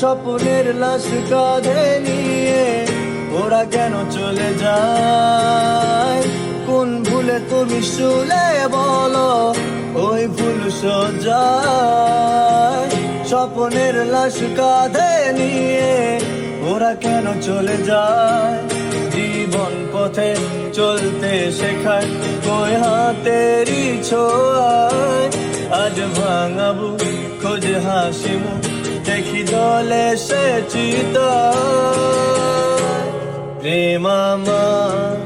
স্বপ্নের লাশ কাঁধে নিয়ে ওরা কেন চলে যায়? কোন ভুলে তুমি শুলে বলো ওই ভুল সজ্জায়? স্বপ্নের লাশ কাঁধে নিয়ে ওরা কেন চলে যায়? জীবন পথে চলতে শেখায় কই হাতেরই ছোঁয়ায়। আজ ভাঙাবো খোঁজ হাসি মুখ দেখি দলে সে চিতা প্রেম আমার।